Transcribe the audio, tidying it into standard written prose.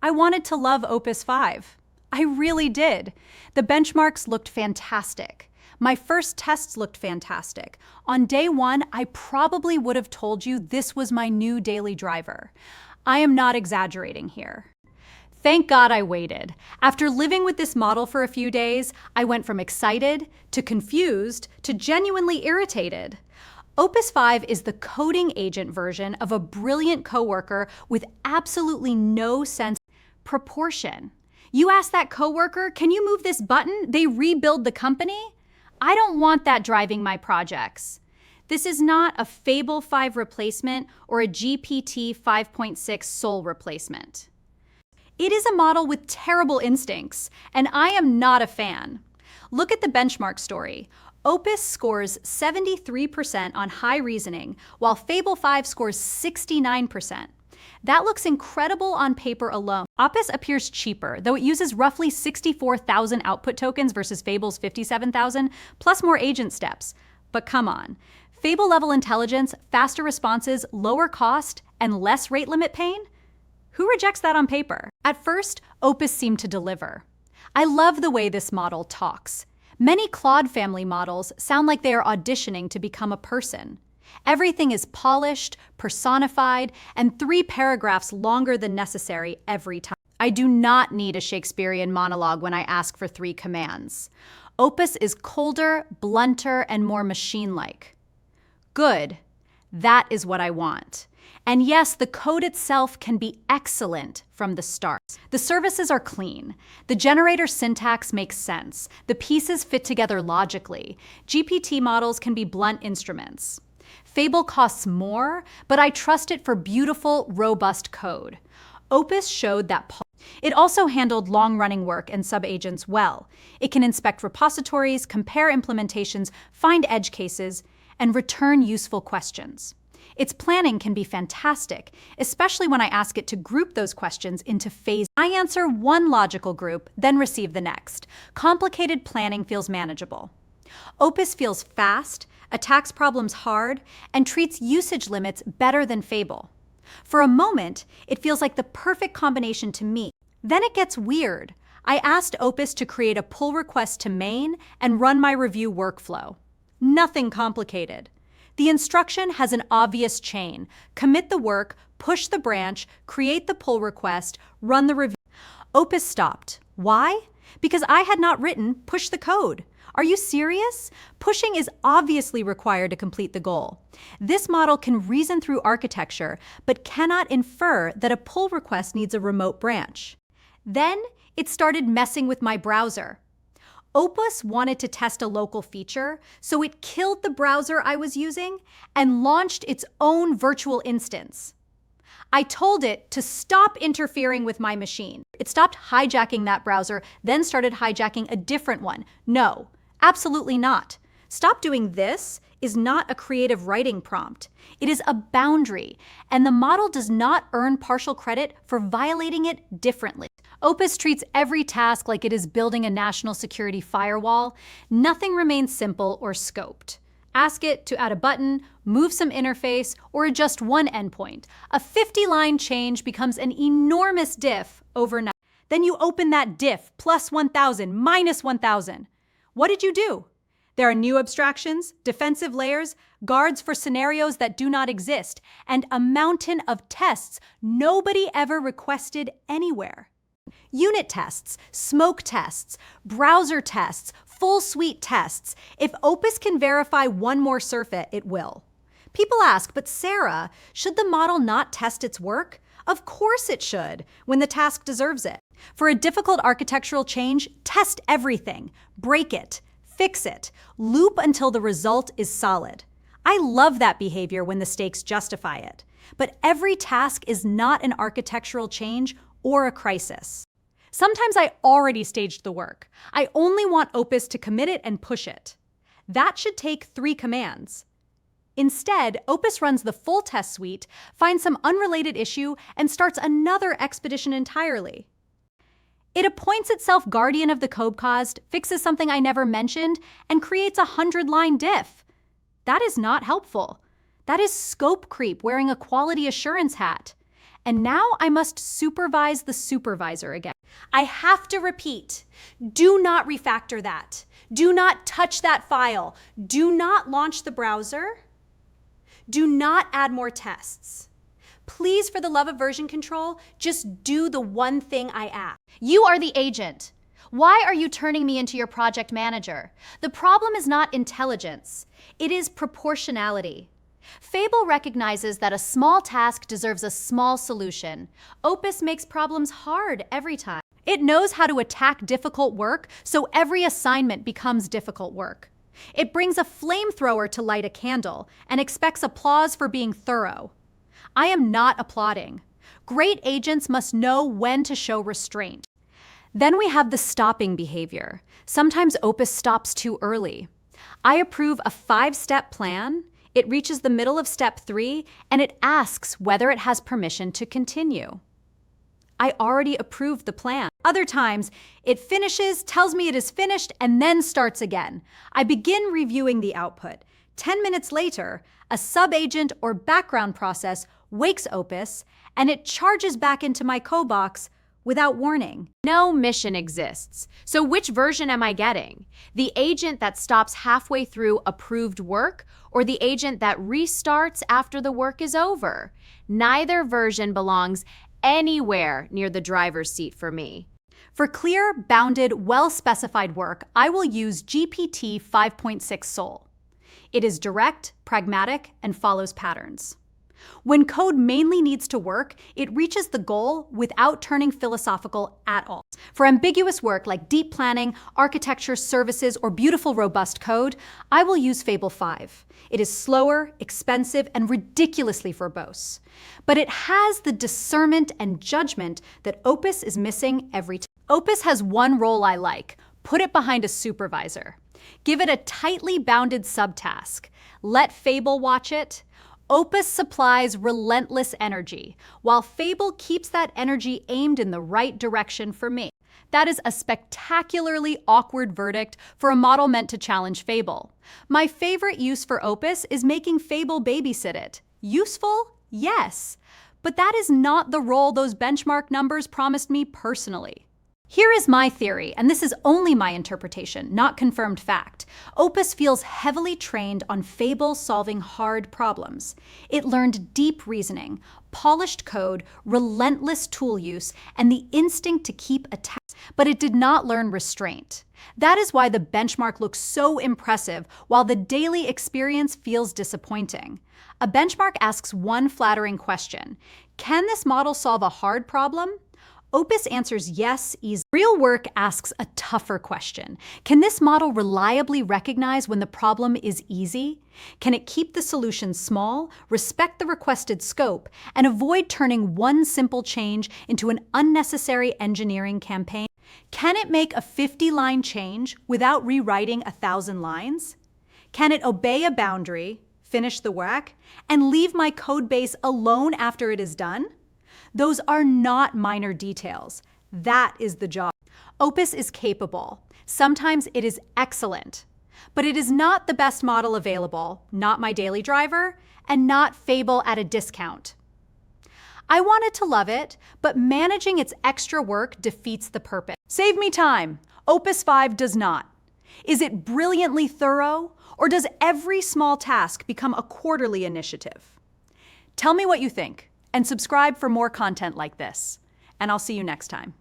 I wanted to love Opus 5. I really did. The benchmarks looked fantastic. My first tests looked fantastic. On day one, I probably would have told you this was my new daily driver. I am not exaggerating here. Thank God I waited. After living with this model for a few days, I went from excited to confused to genuinely irritated. Opus 5 is the coding agent version of a brilliant coworker with absolutely no sense of proportion. You ask that coworker, can you move this button? They rebuild the company? I don't want that driving my projects. This is not a Fable 5 replacement or a GPT 5.6 Soul replacement. It is a model with terrible instincts, and I am not a fan. Look at the benchmark story. Opus scores 73% on high reasoning, while Fable 5 scores 69%. That looks incredible on paper alone. Opus appears cheaper, though it uses roughly 64,000 output tokens versus Fable's 57,000, plus more agent steps. But come on. Fable-level intelligence, faster responses, lower cost, and less rate limit pain? Who rejects that on paper? At first, Opus seemed to deliver. I love the way this model talks. Many Claude family models sound like they are auditioning to become a person. Everything is polished, personified, and 3 paragraphs longer than necessary every time. I do not need a Shakespearean monologue when I ask for 3 commands. Opus is colder, blunter, and more machine-like. Good. That is what I want. And yes, the code itself can be excellent from the start. The services are clean. The generator syntax makes sense. The pieces fit together logically. GPT models can be blunt instruments. Fable costs more, but I trust it for beautiful, robust code. Opus showed that it also handled long-running work and subagents well. It can inspect repositories, compare implementations, find edge cases, and return useful questions. Its planning can be fantastic, especially when I ask it to group those questions into phases. I answer one logical group, then receive the next. Complicated planning feels manageable. Opus feels fast, attacks problems hard, and treats usage limits better than Fable. For a moment, it feels like the perfect combination to me. Then it gets weird. I asked Opus to create a pull request to main and run my review workflow. Nothing complicated. The instruction has an obvious chain. Commit the work, push the branch, create the pull request, run the review. Opus stopped. Why? Because I had not written push the code. Are you serious? Pushing is obviously required to complete the goal. This model can reason through architecture, but cannot infer that a pull request needs a remote branch. Then it started messing with my browser. Opus wanted to test a local feature, so it killed the browser I was using and launched its own virtual instance. I told it to stop interfering with my machine. It stopped hijacking that browser, then started hijacking a different one. No, absolutely not. Stop doing this is not a creative writing prompt. It is a boundary, and the model does not earn partial credit for violating it differently. Opus treats every task like it is building a national security firewall. Nothing remains simple or scoped. Ask it to add a button, move some interface, or adjust one endpoint. A 50-line change becomes an enormous diff overnight. Then you open that diff, plus 1,000, minus 1,000. What did you do? There are new abstractions, defensive layers, guards for scenarios that do not exist, and a mountain of tests nobody ever requested anywhere. Unit tests, smoke tests, browser tests, full suite tests. If Opus can verify one more surfeit, it will. People ask, but Sarah, should the model not test its work? Of course it should, when the task deserves it. For a difficult architectural change, test everything, break it, fix it, loop until the result is solid. I love that behavior when the stakes justify it. But every task is not an architectural change or a crisis. Sometimes I already staged the work. I only want Opus to commit it and push it. That should take 3 commands. Instead, Opus runs the full test suite, finds some unrelated issue, and starts another expedition entirely. It appoints itself guardian of the code cause, fixes something I never mentioned, and creates a 100-line diff. That is not helpful. That is scope creep wearing a quality assurance hat. And now I must supervise the supervisor again. I have to repeat, do not refactor that. Do not touch that file. Do not launch the browser. Do not add more tests. Please, for the love of version control, just do the one thing I ask. You are the agent. Why are you turning me into your project manager? The problem is not intelligence. It is proportionality. Fable recognizes that a small task deserves a small solution. Opus makes problems hard every time. It knows how to attack difficult work, so every assignment becomes difficult work. It brings a flamethrower to light a candle and expects applause for being thorough. I am not applauding. Great agents must know when to show restraint. Then we have the stopping behavior. Sometimes Opus stops too early. I approve a 5-step plan. It reaches the middle of step 3, and it asks whether it has permission to continue. I already approved the plan. Other times, it finishes, tells me it is finished, and then starts again. I begin reviewing the output. 10 minutes later, a subagent or background process wakes Opus, and it charges back into my code box without warning. No mission exists. So which version am I getting? The agent that stops halfway through approved work, or the agent that restarts after the work is over? Neither version belongs anywhere near the driver's seat for me. For clear, bounded, well-specified work, I will use GPT 5.6 Soul. It is direct, pragmatic, and follows patterns. When code mainly needs to work, it reaches the goal without turning philosophical at all. For ambiguous work like deep planning, architecture, services, or beautiful, robust code, I will use Fable 5. It is slower, expensive, and ridiculously verbose. But it has the discernment and judgment that Opus is missing every time. Opus has one role I like: put it behind a supervisor. Give it a tightly bounded subtask. Let Fable watch it. Opus supplies relentless energy, while Fable keeps that energy aimed in the right direction for me. That is a spectacularly awkward verdict for a model meant to challenge Fable. My favorite use for Opus is making Fable babysit it. Useful? Yes. But that is not the role those benchmark numbers promised me personally. Here is my theory, and this is only my interpretation, not confirmed fact. Opus feels heavily trained on Fable solving hard problems. It learned deep reasoning, polished code, relentless tool use, and the instinct to keep a task. But it did not learn restraint. That is why the benchmark looks so impressive, while the daily experience feels disappointing. A benchmark asks one flattering question: can this model solve a hard problem? Opus answers yes, easy. Real work asks a tougher question. Can this model reliably recognize when the problem is easy? Can it keep the solution small, respect the requested scope, and avoid turning one simple change into an unnecessary engineering campaign? Can it make a 50-line change without rewriting 1,000 lines? Can it obey a boundary, finish the work, and leave my code base alone after it is done? Those are not minor details. That is the job. Opus is capable. Sometimes it is excellent. But it is not the best model available, not my daily driver, and not Fable at a discount. I wanted to love it, but managing its extra work defeats the purpose. Save me time. Opus 5 does not. Is it brilliantly thorough, or does every small task become a quarterly initiative? Tell me what you think, and subscribe for more content like this. And I'll see you next time.